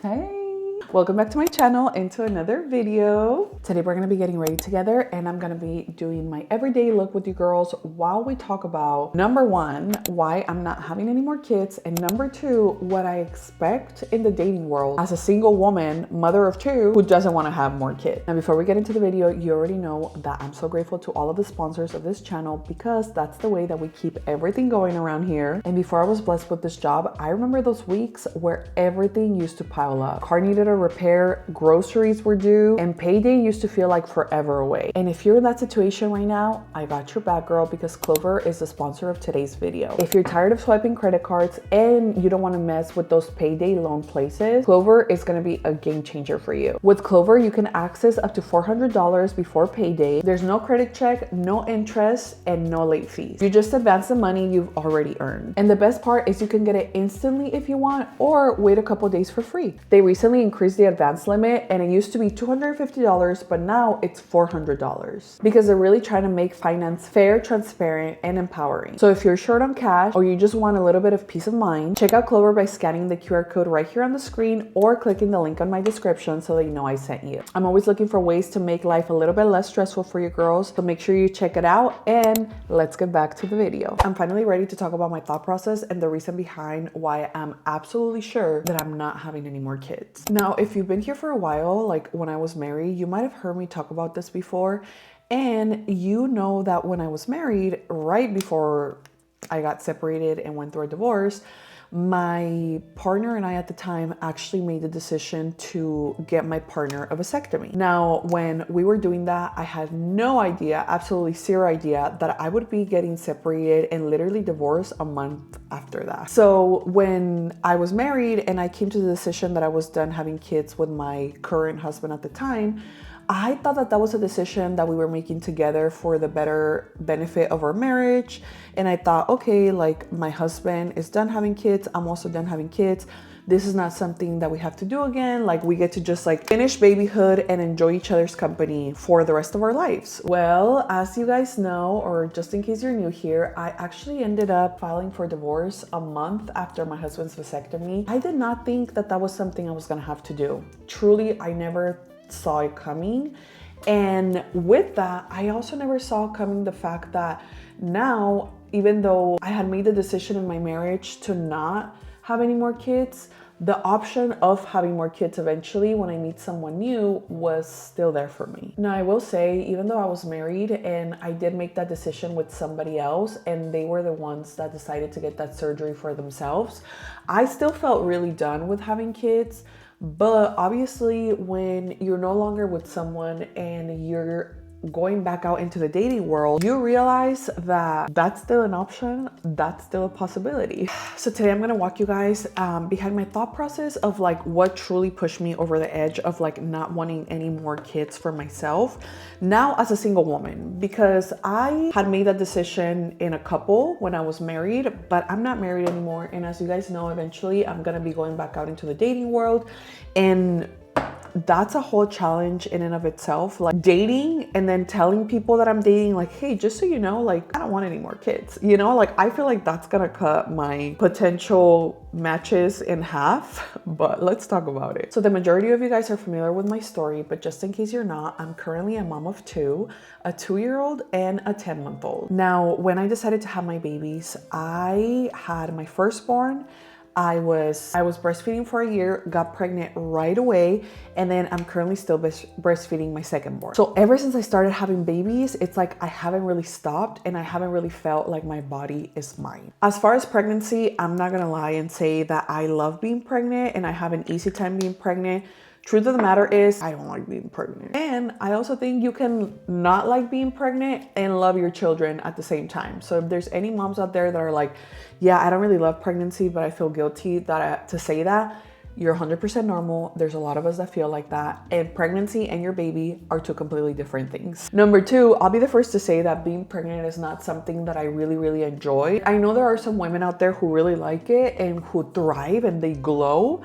Hey, welcome back to my channel and to another video. Today we're gonna be getting ready together and I'm gonna be doing my everyday look with you girls while we talk about number one, why I'm not having any more kids, and number two, what I expect in the dating world as a single woman, mother of two, who doesn't want to have more kids. Now before we get into the video, you already know that I'm so grateful to all of the sponsors of this channel because that's the way that we keep everything going around here. And before I was blessed with this job, I remember those weeks where everything used to pile up. Car needed a repair, groceries were due, and payday used to feel like forever away. And if you're in that situation right now, I got your back, girl, because Clover is the sponsor of today's video. If you're tired of swiping credit cards and you don't want to mess with those payday loan places, Clover is going to be a game changer for you. With Clover, you can access up to $400 before payday. There's no credit check, no interest, and no late fees. You just advance the money you've already earned. And the best part is you can get it instantly if you want, or wait a couple days for free. They recently increased the advance limit and it used to be $250, but now it's $400 because they're really trying to make finance fair, transparent, and empowering. So if you're short on cash or you just want a little bit of peace of mind, check out Clover by scanning the QR code right here on the screen or clicking the link on my description so that you know I sent you. I'm always looking for ways to make life a little bit less stressful for you girls, so make sure you check it out and let's get back to the video. I'm finally ready to talk about my thought process and the reason behind why I'm absolutely sure that I'm not having any more kids. Now, if you've been here for a while, like when I was married, you might have heard me talk about this before. And you know that when I was married, right before I got separated and went through a divorce, my partner and I at the time actually made the decision to get my partner a vasectomy. Now, when we were doing that, I had no idea, absolutely zero idea, that I would be getting separated and literally divorced a month after that. So when I was married and I came to the decision that I was done having kids with my current husband at the time, I thought that that was a decision that we were making together for the better benefit of our marriage. And I thought, okay, like my husband is done having kids, I'm also done having kids. This is not something that we have to do again. Like we get to just like finish babyhood and enjoy each other's company for the rest of our lives. Well, as you guys know, or just in case you're new here, I actually ended up filing for divorce a month after my husband's vasectomy. I did not think that that was something I was gonna have to do. Truly, I never saw it coming. And with that, I also never saw coming the fact that now, even though I had made the decision in my marriage to not have any more kids, the option of having more kids eventually when I meet someone new was still there for me. Now, I will say, even though I was married and I did make that decision with somebody else and they were the ones that decided to get that surgery for themselves, I still felt really done with having kids. But obviously, when you're no longer with someone and you're going back out into the dating world, you realize that that's still an option, that's still a possibility. So today I'm gonna walk you guys behind my thought process of like what truly pushed me over the edge of like not wanting any more kids for myself now as a single woman, because I had made that decision in a couple when I was married, but I'm not married anymore. And as you guys know, eventually I'm gonna be going back out into the dating world, and that's a whole challenge in and of itself, like dating and then telling people that I'm dating, like, hey, just so you know, like I don't want any more kids, you know, like I feel like that's gonna cut my potential matches in half. But let's talk about it. So the majority of you guys are familiar with my story, but just in case you're not, I'm currently a mom of two, a 2-year-old and a 10-month-old. Now, when I decided to have my babies, I had my firstborn. I was breastfeeding for a year, got pregnant right away, and then I'm currently still breastfeeding my second-born. So ever since I started having babies, it's like I haven't really stopped and I haven't really felt like my body is mine. As far as pregnancy, I'm not gonna lie and say that I love being pregnant and I have an easy time being pregnant. Truth of the matter is, I don't like being pregnant. And I also think you can not like being pregnant and love your children at the same time. So if there's any moms out there that are like, yeah, I don't really love pregnancy, but I feel guilty to say that, you're 100% normal. There's a lot of us that feel like that. And pregnancy and your baby are two completely different things. Number two, I'll be the first to say that being pregnant is not something that I really enjoy. I know there are some women out there who really like it and who thrive and they glow.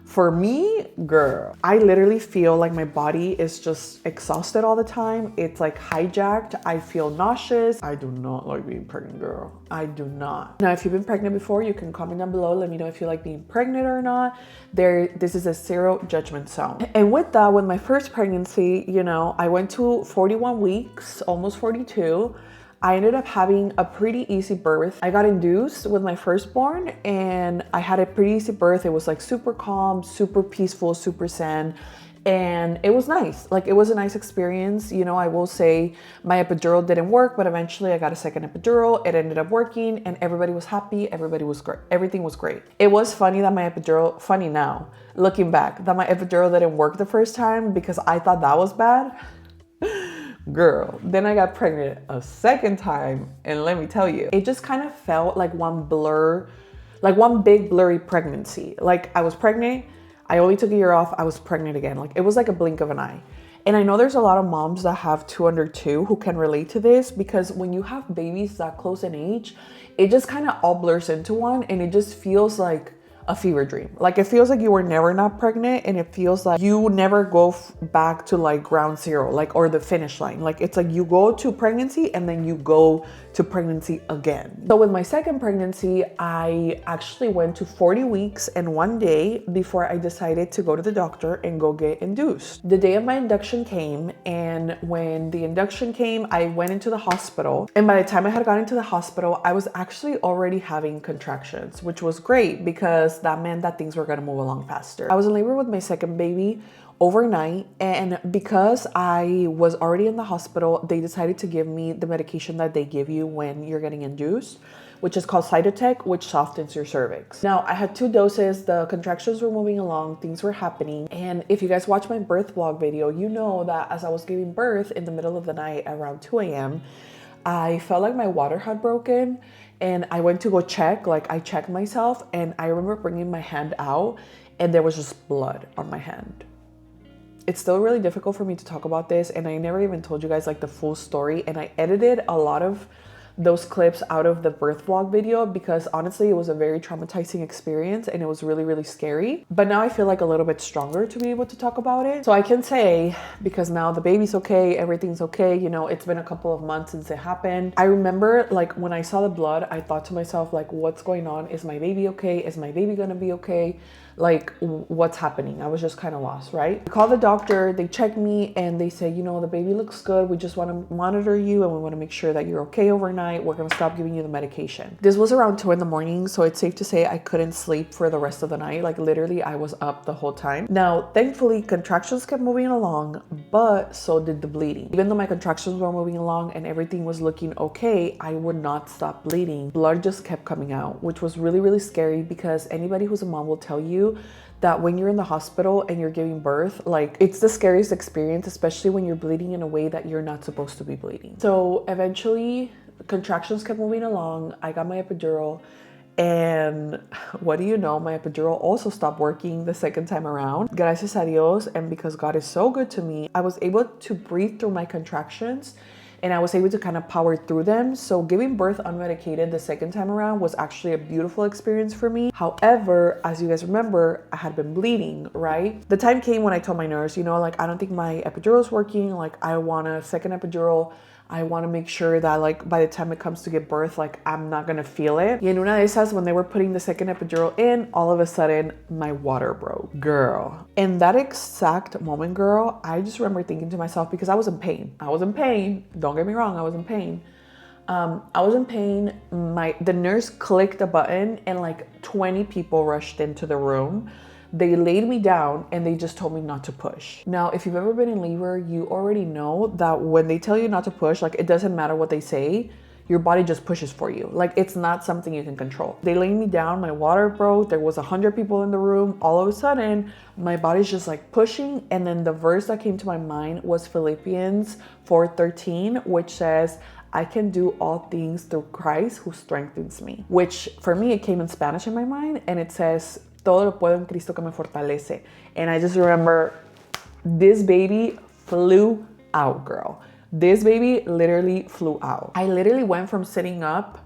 For me, girl, I literally feel like my body is just exhausted all the time. It's like hijacked. I feel nauseous. I do not like being pregnant, girl. I do not. Now, if you've been pregnant before, you can comment down below. Let me know if you like being pregnant or not. This is a zero judgment zone. And with that, with my first pregnancy, you know, I went to 41 weeks, almost 42. I ended up having a pretty easy birth. I got induced with my firstborn and I had a pretty easy birth. It was like super calm, super peaceful, super zen. And it was nice. Like, it was a nice experience. You know, I will say my epidural didn't work, but eventually I got a second epidural. It ended up working and everybody was happy. Everybody was great. Everything was great. It was funny that my epidural, funny now, looking back, that my epidural didn't work the first time because I thought that was bad. Girl, then I got pregnant a second time, and let me tell you, it just kind of felt like one big blurry pregnancy. Like, I was pregnant, I only took a year off, I was pregnant again. Like, it was like a blink of an eye. And I know there's a lot of moms that have two under two who can relate to this, because when you have babies that close in age, it just kind of all blurs into one, and it just feels like a fever dream. Like, it feels like you were never not pregnant, and it feels like you never go back to like ground zero, like, or the finish line. Like, it's like you go to pregnancy and then you go to pregnancy again. So with my second pregnancy, I actually went to 40 weeks and 1 day before I decided to go to the doctor and go get induced. The day of my induction came, and when the induction came, I went into the hospital, and by the time I had gotten to the hospital, I was actually already having contractions, which was great because that meant that things were going to move along faster. I was in labor with my second baby overnight, and because I was already in the hospital, they decided to give me the medication that they give you when you're getting induced, which is called Cytotec, which softens your cervix. Now, I had 2 doses, the contractions were moving along, things were happening. And if you guys watch my birth vlog video, you know that as I was giving birth in the middle of the night around 2 a.m., I felt like my water had broken, and I went to go check. Like, I checked myself, and I remember bringing my hand out and there was just blood on my hand. It's still really difficult for me to talk about this, and I never even told you guys like the full story, and I edited a lot of those clips out of the birth vlog video because honestly it was a very traumatizing experience and it was really, really scary. But now I feel like a little bit stronger to be able to talk about it. So I can say, because now the baby's okay, everything's okay, you know, it's been a couple of months since it happened. I remember like when I saw the blood, I thought to myself, like, what's going on? Is my baby okay? Is my baby gonna be okay? Like, what's happening? I was just kind of lost, right? I called the doctor, they checked me, and they say, you know, the baby looks good. We just want to monitor you and we want to make sure that you're okay overnight. We're going to stop giving you the medication. This was around 2 a.m, so it's safe to say I couldn't sleep for the rest of the night. Like, literally, I was up the whole time. Now, thankfully, contractions kept moving along, but so did the bleeding. Even though my contractions were moving along and everything was looking okay, I would not stop bleeding. Blood just kept coming out, which was really, really scary because anybody who's a mom will tell you that when you're in the hospital and you're giving birth, like, it's the scariest experience, especially when you're bleeding in a way that you're not supposed to be bleeding. So eventually contractions kept moving along. I got my epidural, and what do you know, my epidural also stopped working the second time around. Gracias a Dios, and because God is so good to me, I was able to breathe through my contractions and I was able to kind of power through them. So giving birth unmedicated the second time around was actually a beautiful experience for me. However, as you guys remember, I had been bleeding, right? The time came when I told my nurse, you know, like, I don't think my epidural is working. Like, I want a second epidural. I want to make sure that, like, by the time it comes to give birth, like, I'm not going to feel it. Y en una de esas, when they were putting the second epidural in, all of a sudden, my water broke. Girl. In that exact moment, girl, I just remember thinking to myself, because I was in pain. I was in pain. Don't get me wrong, I was in pain. I was in pain. The nurse clicked a button and like 20 people rushed into the room. They laid me down and they just told me not to push. Now, if you've ever been in labor, you already know that when they tell you not to push, like, it doesn't matter what they say, your body just pushes for you. Like, it's not something you can control. They laid me down, my water broke, there was 100 people in the room. All of a sudden, my body's just like pushing. And then the verse that came to my mind was Philippians 4:13, which says, I can do all things through Christ who strengthens me. Which for me, it came in Spanish in my mind, and it says, todo lo puedo en Cristo que me fortalece. And I just remember this baby flew out, girl. This baby literally flew out. I literally went from sitting up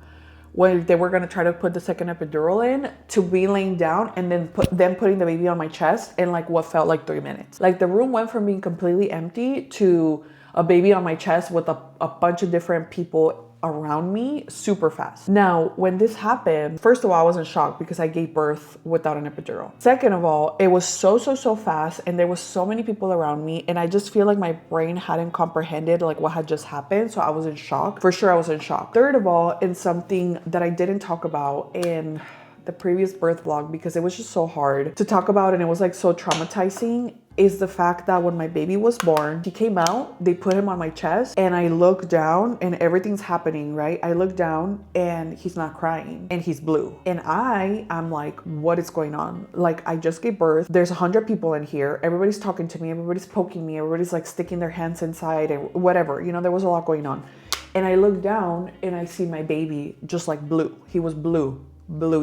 when they were gonna try to put the second epidural in, to be laying down and then putting the baby on my chest in like what felt like 3 minutes. Like the room went from being completely empty to a baby on my chest with a bunch of different people around me super fast. Now, when this happened, first of all, I was in shock because I gave birth without an epidural. Second of all, it was so fast and there was so many people around me, and I just feel like my brain hadn't comprehended like what had just happened. So I was in shock. For sure, I was in shock. Third of all, in something that I didn't talk about in the previous birth vlog because it was just so hard to talk about and it was like so traumatizing, is the fact that when my baby was born, he came out, they put him on my chest, and I look down and everything's happening, right? I look down and he's not crying and he's blue. And I'm like, what is going on? Like, I just gave birth. There's 100 people in here. Everybody's talking to me. Everybody's poking me. Everybody's like sticking their hands inside and whatever. You know, there was a lot going on. And I look down and I see my baby just like blue. He was blue,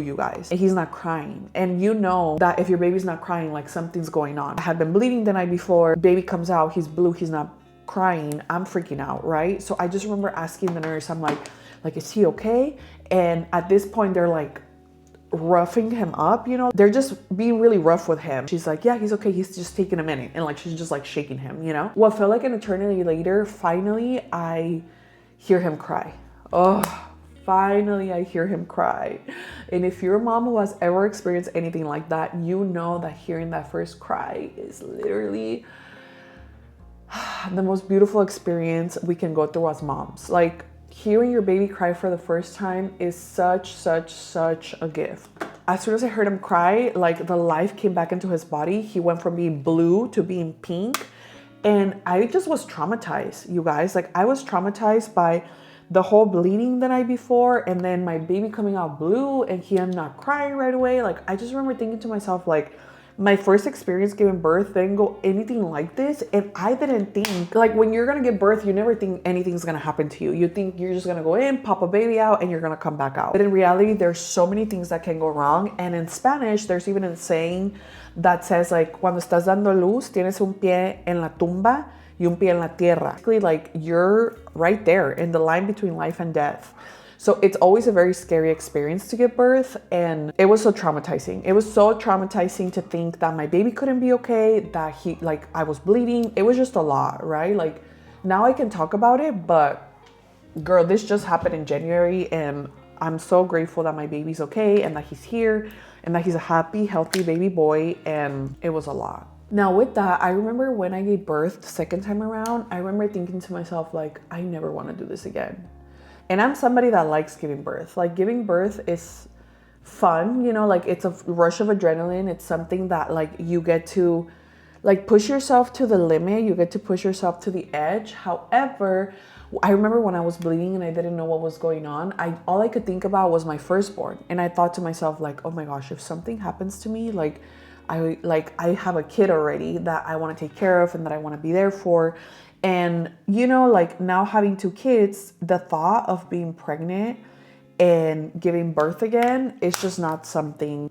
you guys, and he's not crying. And you know that if your baby's not crying, like something's going on. I had been bleeding the night before. Baby comes out, he's blue, he's not crying. I'm freaking out, right? So I just remember asking the nurse, I'm like, is he okay? And at this point they're like roughing him up, you know, they're just being really rough with him. She's like, yeah, he's okay, he's just taking a minute. And like she's just like shaking him, you know. What felt like an eternity later, finally I hear him cry. Oh, finally I hear him cry. And if you're a mom who has ever experienced anything like that, you know that hearing that first cry is literally the most beautiful experience we can go through as moms. Like, hearing your baby cry for the first time is such a gift. As soon as I heard him cry, like the life came back into his body. He went from being blue to being pink. And I just was traumatized, you guys. Like, I was traumatized by the whole bleeding the night before, and then my baby coming out blue and him not crying right away. Like, I just remember thinking to myself, like, my first experience giving birth didn't go anything like this. And I didn't think, like, when you're gonna give birth, you never think anything's gonna happen to you. You think you're just gonna go in, pop a baby out, and you're gonna come back out. But in reality, there's so many things that can go wrong. And in Spanish, there's even a saying that says, like, cuando estás dando luz, tienes un pie en la tumba y un pie en la tierra. Basically, like, you're right there in the line between life and death. So it's always a very scary experience to give birth, and it was so traumatizing. It was so traumatizing to think that my baby couldn't be okay, that I was bleeding. It was just a lot, right? Like, now I can talk about it, but girl, this just happened in January, and I'm so grateful that my baby's okay and that he's here and that he's a happy, healthy baby boy, and it was a lot. Now with that, I remember when I gave birth the second time around, I remember thinking to myself, like, I never want to do this again. And I'm somebody that likes giving birth. Like, giving birth is fun, you know, like, it's a rush of adrenaline. It's something that, like, you get to, like, push yourself to the limit. You get to push yourself to the edge. However, I remember when I was bleeding and I didn't know what was going on, all I could think about was my firstborn. And I thought to myself, like, oh my gosh, if something happens to me, like, I have a kid already that I want to take care of and that I want to be there for. And, you know, like, now having 2 kids, the thought of being pregnant and giving birth again is just not something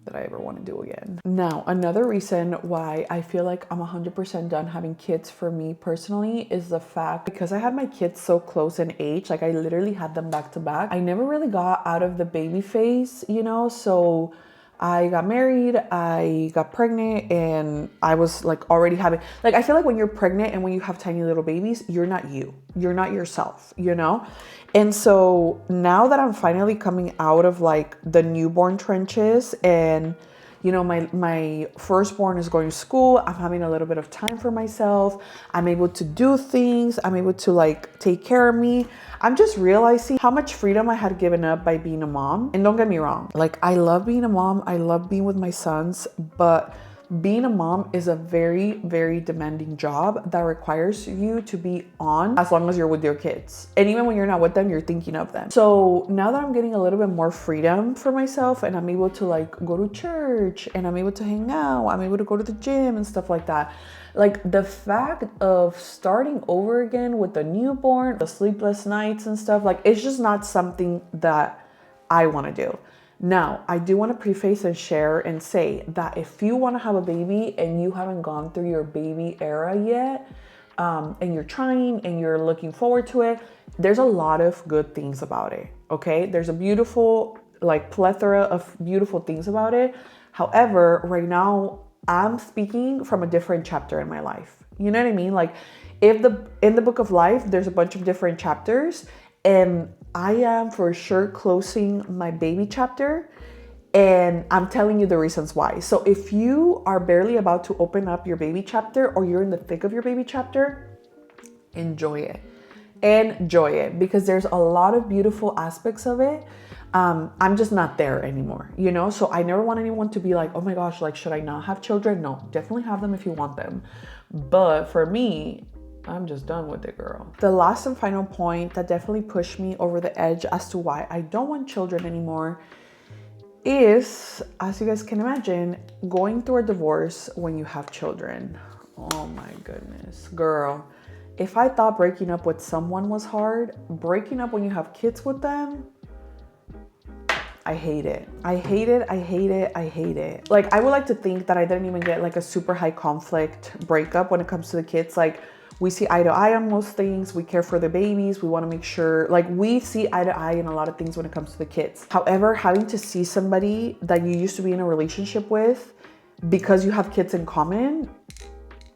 that I ever want to do again. Now, another reason why I feel like I'm 100% done having kids for me personally is the fact, because I had my kids so close in age, like I literally had them back to back. I never really got out of the baby phase, you know, so I got married, I got pregnant, and I was like already having, like, I feel like when you're pregnant and when you have tiny little babies, you're not you. You're not yourself, you know? And so now that I'm finally coming out of like the newborn trenches, and you know, my firstborn is going to school, I'm having a little bit of time for myself, I'm able to do things, I'm able to like take care of me. I'm just realizing how much freedom I had given up by being a mom. And don't get me wrong, like, I love being a mom, I love being with my sons, but being a mom is a very demanding job that requires you to be on as long as you're with your kids. And even when you're not with them, you're thinking of them. So now that I'm getting a little bit more freedom for myself, and I'm able to like go to church, and I'm able to hang out, I'm able to go to the gym and stuff like that. Like, the fact of starting over again with the newborn, the sleepless nights and stuff, like, it's just not something that I want to do. Now, I do want to preface and share and say that if you want to have a baby and you haven't gone through your baby era yet, and you're trying and you're looking forward to it, there's a lot of good things about it, okay? There's a beautiful, like, plethora of beautiful things about it. However, right now, I'm speaking from a different chapter in my life. You know what I mean? Like, in the book of life, there's a bunch of different chapters, and I am for sure closing my baby chapter, and I'm telling you the reasons why. So if you are barely about to open up your baby chapter, or you're in the thick of your baby chapter, enjoy it. Enjoy it, because there's a lot of beautiful aspects of it. I'm just not there anymore, you know? So I never want anyone to be like, oh my gosh, like, should I not have children? No, definitely have them if you want them. But for me, I'm just done with it, girl. The last and final point that definitely pushed me over the edge as to why I don't want children anymore is, as you guys can imagine, going through a divorce when you have children. Oh my goodness, girl. If I thought breaking up with someone was hard, breaking up when you have kids with them, I hate it. I hate it. I hate it. I hate it. Like, I would like to think that I didn't even get like a super high conflict breakup when it comes to the kids. Like, we see eye to eye on most things. We care for the babies. We want to make sure, like, we see eye to eye in a lot of things when it comes to the kids. However, having to see somebody that you used to be in a relationship with because you have kids in common,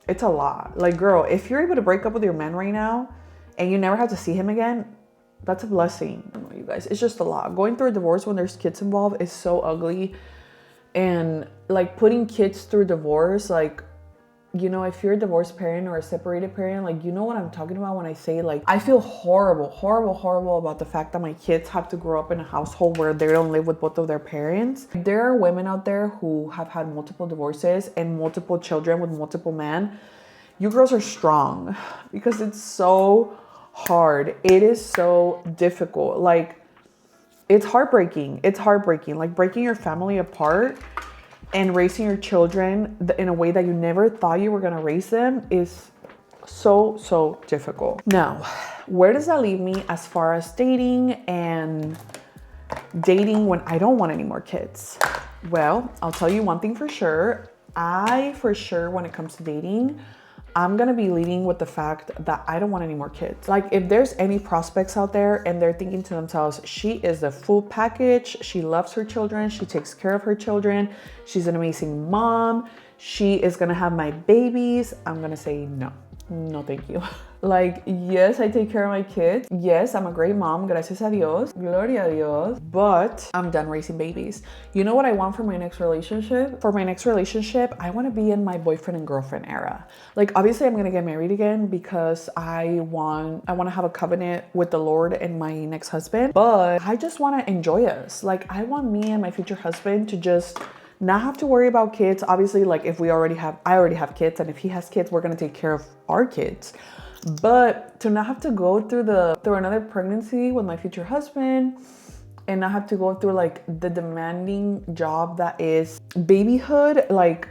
it's a lot. Like, girl, if you're able to break up with your man right now and you never have to see him again, that's a blessing. I don't know, you guys, it's just a lot. Going through a divorce when there's kids involved is so ugly. And like, putting kids through divorce, like, you know, if you're a divorced parent or a separated parent, like, you know what I'm talking about when I say, like, I feel horrible about the fact that my kids have to grow up in a household where they don't live with both of their parents. There are women out there who have had multiple divorces and multiple children with multiple men. You girls are strong, because it's so hard. It is so difficult. Like, it's heartbreaking. It's heartbreaking. Like, breaking your family apart and raising your children in a way that you never thought you were going to raise them is so difficult. Now, where does that leave me as far as dating when I don't want any more kids? Well, I'll tell you one thing for sure. When it comes to dating, I'm gonna be leading with the fact that I don't want any more kids. Like, if there's any prospects out there and they're thinking to themselves, she is the full package, she loves her children, she takes care of her children, she's an amazing mom, she is gonna have my babies, I'm gonna say no. No, thank you. Like, yes, I take care of my kids. Yes, I'm a great mom, gracias a Dios, gloria a Dios, but I'm done raising babies. You know what I want for my next relationship? For my next relationship, I want to be in my boyfriend and girlfriend era. Like, obviously I'm going to get married again because I want to have a covenant with the Lord and my next husband, but I just want to enjoy us. Like, I want me and my future husband to just not have to worry about kids. Obviously, like, if I already have kids, and if he has kids, we're going to take care of our kids. But to not have to go through another pregnancy with my future husband, and not have to go through like the demanding job that is babyhood, like,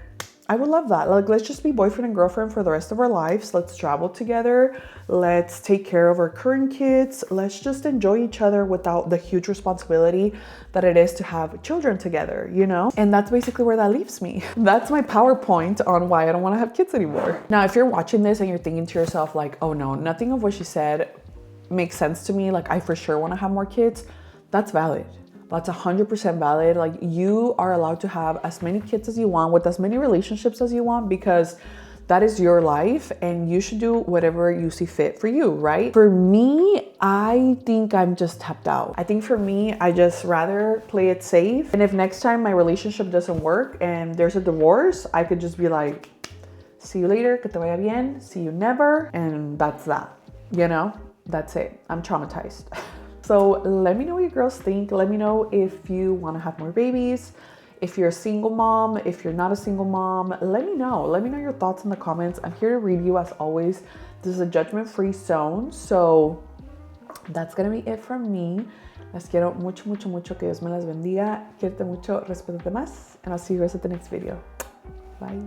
I would love that. Like, let's just be boyfriend and girlfriend for the rest of our lives. Let's travel together. Let's take care of our current kids. Let's just enjoy each other without the huge responsibility that it is to have children together, you know? And that's basically where that leaves me. That's my PowerPoint on why I don't want to have kids anymore. Now, if you're watching this and you're thinking to yourself like, oh no, nothing of what she said makes sense to me, like, I for sure want to have more kids, that's valid. That's 100% valid. Like, you are allowed to have as many kids as you want with as many relationships as you want, because that is your life and you should do whatever you see fit for you, right? For me, I think I'm just tapped out. I think for me, I just rather play it safe. And if next time my relationship doesn't work and there's a divorce, I could just be like, see you later, que te vaya bien, see you never. And that's that, you know? That's it. I'm traumatized. So let me know what you girls think. Let me know if you want to have more babies, if you're a single mom, if you're not a single mom. Let me know. Let me know your thoughts in the comments. I'm here to read you as always. This is a judgment-free zone. So that's going to be it from me. Les quiero mucho, mucho, mucho. Que Dios me las bendiga. Quiérete mucho, respétate más. And I'll see you guys at the next video. Bye.